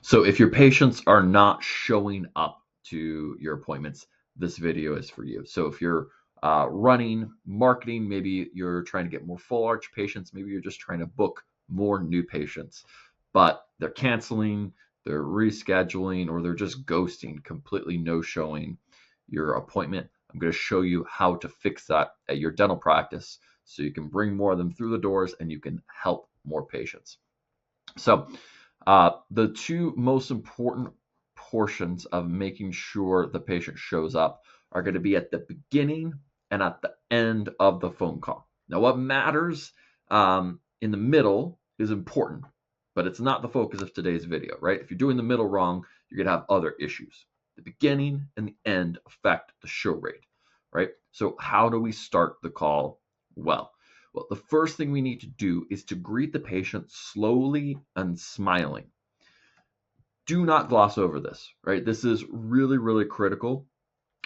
So if your patients are not showing up to your appointments, this video is for you. So if you're running marketing, maybe you're trying to get more full arch patients, maybe you're just trying to book more new patients, but they're canceling, they're rescheduling, or they're just ghosting, completely no showing your appointment. I'm going to show you how to fix that at your dental practice so you can bring more of them through the doors and you can help more patients. So the two most important portions of making sure the patient shows up are going to be at the beginning and at the end of the phone call. Now, what matters in the middle is important, but it's not the focus of today's video, right? If you're doing the middle wrong, you're going to have other issues. The beginning and the end affect the show rate, right? So, how do we start the call well? Well, the first thing we need to do is to greet the patient slowly and smiling. Do not gloss over this, right? This is really, really critical.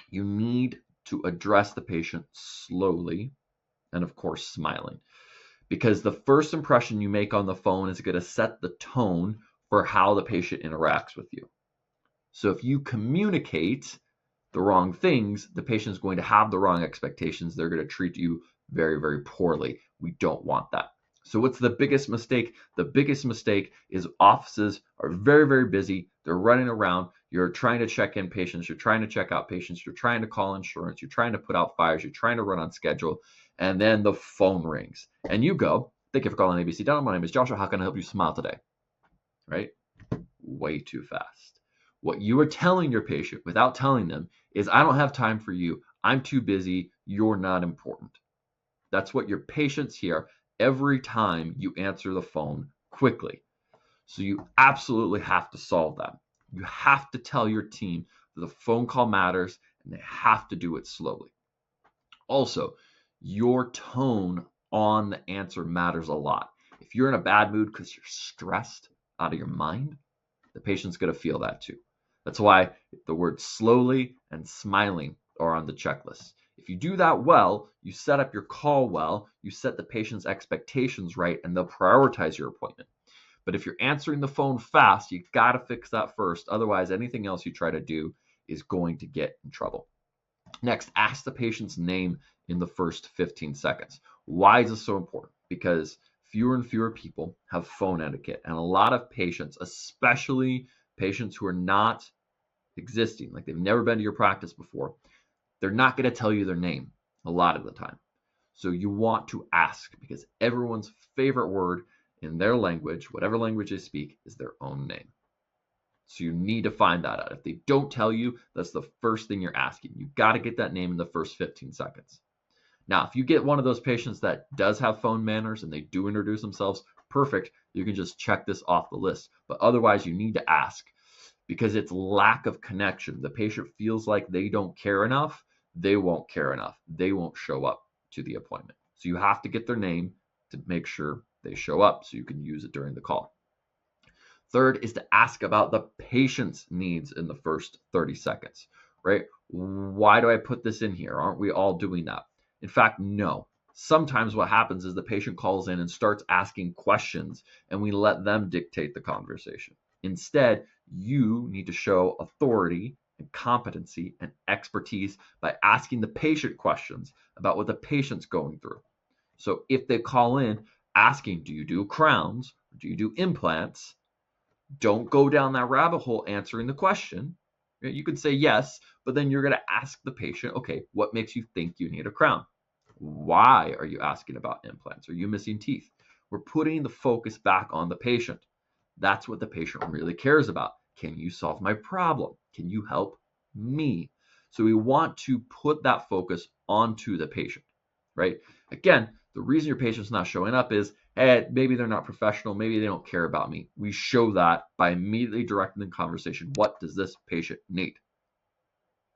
You need to address the patient slowly and, of course, smiling, because the first impression you make on the phone is going to set the tone for how the patient interacts with you. So if you communicate the wrong things, the patient is going to have the wrong expectations. They're going to treat you very, very poorly. We don't want that. So what's the biggest mistake? The biggest mistake is offices are very, very busy. They're running around. You're trying to check in patients. You're trying to check out patients. You're trying to call insurance. You're trying to put out fires. You're trying to run on schedule. And then the phone rings. And you go, "Thank you for calling ABC Dental. My name is Joshua. How can I help you smile today?" Right? Way too fast. What you are telling your patient without telling them is, "I don't have time for you. I'm too busy. You're not important." That's what your patients hear every time you answer the phone quickly. So you absolutely have to solve that. You have to tell your team that the phone call matters and they have to do it slowly. Also, your tone on the answer matters a lot. If you're in a bad mood because you're stressed out of your mind, the patient's going to feel that too. That's why the words slowly and smiling are on the checklist. If you do that well, you set up your call well, you set the patient's expectations right, and they'll prioritize your appointment. But if you're answering the phone fast, you got to fix that first. Otherwise, anything else you try to do is going to get in trouble. Next, ask the patient's name in the first 15 seconds. Why is this so important? Because fewer and fewer people have phone etiquette, and a lot of patients, especially patients who are not existing, like they've never been to your practice before, they're not going to tell you their name a lot of the time. So you want to ask, because everyone's favorite word in their language, whatever language they speak, is their own name. So you need to find that out. If they don't tell you, that's the first thing you're asking. You got to get that name in the first 15 seconds. Now, if you get one of those patients that does have phone manners and they do introduce themselves, perfect. You can just check this off the list. But otherwise, you need to ask, because it's lack of connection. The patient feels like they don't care enough. They won't care enough. They won't show up to the appointment. So you have to get their name to make sure they show up so you can use it during the call. Third is to ask about the patient's needs in the first 30 seconds, right? Why do I put this in here? Aren't we all doing that? In fact, no. Sometimes what happens is the patient calls in and starts asking questions and we let them dictate the conversation. Instead, you need to show authority and competency and expertise by asking the patient questions about what the patient's going through. So if they call in asking, "Do you do crowns? Do you do implants?" Don't go down that rabbit hole answering the question. You could say yes, but then you're going to ask the patient, "Okay, what makes you think you need a crown? Why are you asking about implants? Are you missing teeth?" We're putting the focus back on the patient. That's what the patient really cares about. Can you solve my problem? Can you help me? So we want to put that focus onto the patient, right? Again, the reason your patient's not showing up is, hey, maybe they're not professional. Maybe they don't care about me. We show that by immediately directing the conversation. What does this patient need?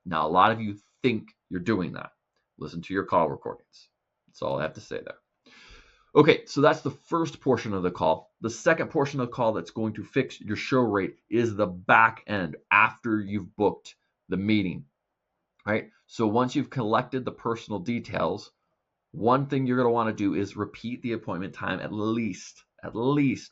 Now, a lot of you think you're doing that. Listen to your call recordings. That's all I have to say there. Okay, so that's the first portion of the call. The second portion of the call that's going to fix your show rate is the back end after you've booked the meeting, right? So once you've collected the personal details, one thing you're going to want to do is repeat the appointment time at least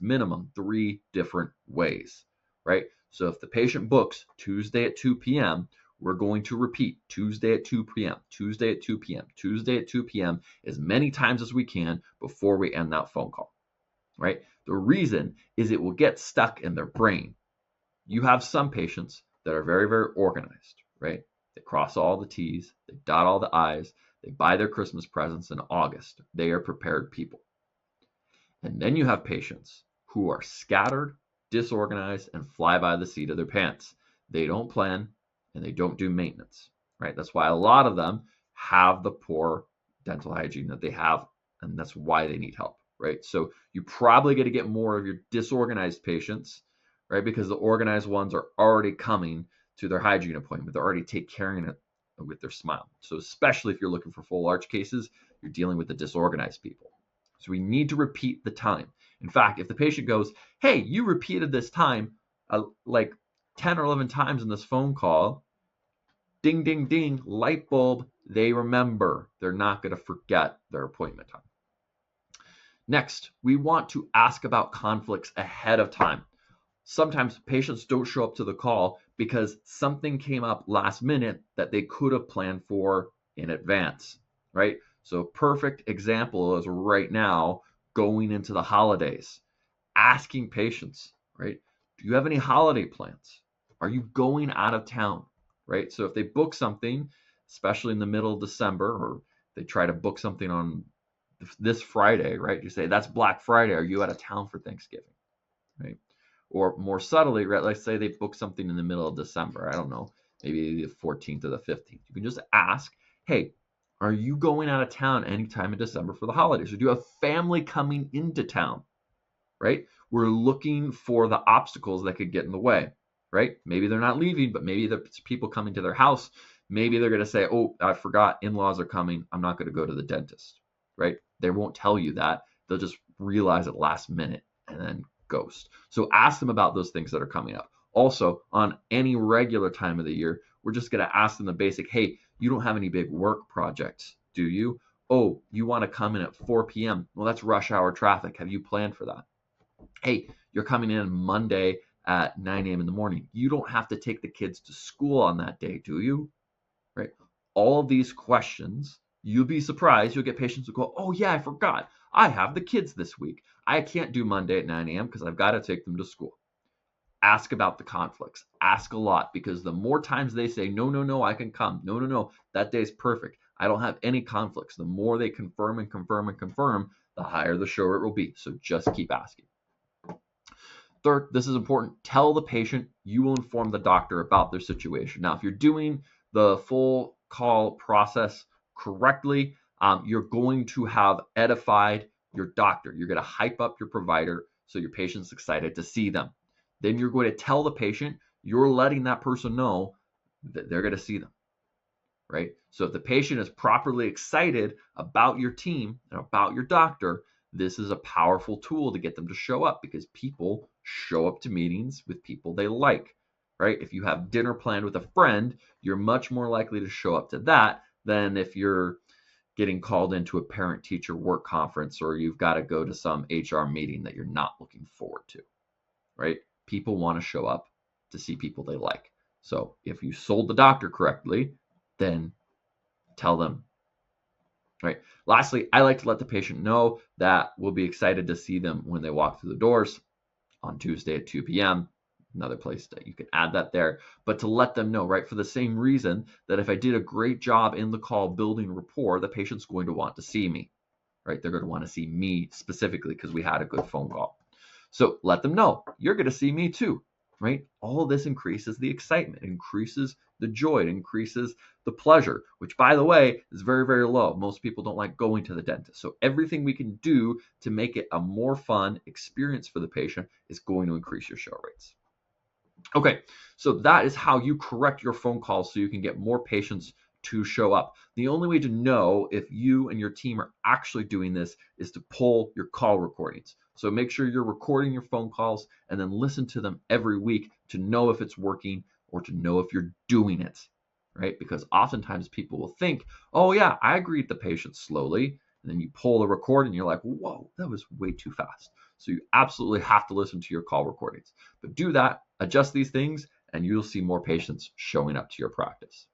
minimum 3 different ways, right? So if the patient books Tuesday at 2 p.m., we're going to repeat Tuesday at 2 p.m., Tuesday at 2 p.m., Tuesday at 2 p.m. as many times as we can before we end that phone call, right? The reason is it will get stuck in their brain. You have some patients that are very, very organized, right? They cross all the T's, they dot all the I's, they buy their Christmas presents in August. They are prepared people. And then you have patients who are scattered, disorganized, and fly by the seat of their pants. They don't plan and they don't do maintenance, right? That's why a lot of them have the poor dental hygiene that they have, and that's why they need help, right? So you probably got to get more of your disorganized patients, right? Because the organized ones are already coming to their hygiene appointment. They're already take caring it with their smile. So especially if you're looking for full arch cases, you're dealing with the disorganized people. So we need to repeat the time. In fact, if the patient goes, hey, you repeated this time like 10 or 11 times in this phone call, ding, ding, ding, light bulb, they remember. They're not going to forget their appointment time. Next, we want to ask about conflicts ahead of time. Sometimes patients don't show up to the call because something came up last minute that they could have planned for in advance, right? So perfect example is right now going into the holidays, asking patients, right? Do you have any holiday plans? Are you going out of town, right? So if they book something, especially in the middle of December, or they try to book something on this Friday, right? You say, that's Black Friday. Are you out of town for Thanksgiving, right? Or more subtly, right? Let's say they book something in the middle of December. I don't know, maybe the 14th or the 15th. You can just ask, hey, are you going out of town anytime in December for the holidays? Or do you have family coming into town, right? We're looking for the obstacles that could get in the way, right? Maybe they're not leaving, but maybe there's people coming to their house. Maybe they're going to say, oh, I forgot, in-laws are coming. I'm not going to go to the dentist, right? They won't tell you that. They'll just realize at last minute and then ghost. So ask them about those things that are coming up. Also, on any regular time of the year, we're just going to ask them the basic, hey, you don't have any big work projects, do you? Oh, you want to come in at 4 p.m. Well, that's rush hour traffic. Have you planned for that? Hey, you're coming in Monday at 9 a.m. in the morning. You don't have to take the kids to school on that day, do you? Right? All of these questions, you'll be surprised. You'll get patients who go, oh, yeah, I forgot. I have the kids this week. I can't do Monday at 9 a.m. because I've got to take them to school. Ask about the conflicts. Ask a lot, because the more times they say, no, no, no, I can come. No, no, no, that day's perfect. I don't have any conflicts. The more they confirm and confirm and confirm, the higher the show rate will be. So just keep asking. Third, this is important. Tell the patient you will inform the doctor about their situation. Now, if you're doing the full call process correctly, you're going to have edified your doctor. You're going to hype up your provider so your patient's excited to see them. Then you're going to tell the patient you're letting that person know that they're going to see them, right? So if the patient is properly excited about your team and about your doctor, this is a powerful tool to get them to show up, because people show up to meetings with people they like, right? If you have dinner planned with a friend, you're much more likely to show up to that than if you're getting called into a parent-teacher work conference, or you've got to go to some HR meeting that you're not looking forward to, right? People want to show up to see people they like. So if you sold the doctor correctly, then tell them, right? Lastly, I like to let the patient know that we'll be excited to see them when they walk through the doors on Tuesday at 2 p.m. Another place that you can add that there, but to let them know, right? For the same reason that if I did a great job in the call building rapport, the patient's going to want to see me, right? They're going to want to see me specifically because we had a good phone call. So let them know you're going to see me too, right? All of this increases the excitement, increases the joy, it increases the pleasure, which, by the way, is very, very low. Most people don't like going to the dentist. So everything we can do to make it a more fun experience for the patient is going to increase your show rates. Okay, so that is how you correct your phone calls so you can get more patients to show up. The only way to know if you and your team are actually doing this is to pull your call recordings. So make sure you're recording your phone calls and then listen to them every week to know if it's working or to know if you're doing it, right? Because oftentimes people will think, oh yeah, I greet the patient slowly. And then you pull the record and you're like, whoa, that was way too fast. So you absolutely have to listen to your call recordings. But do that, adjust these things, and you'll see more patients showing up to your practice.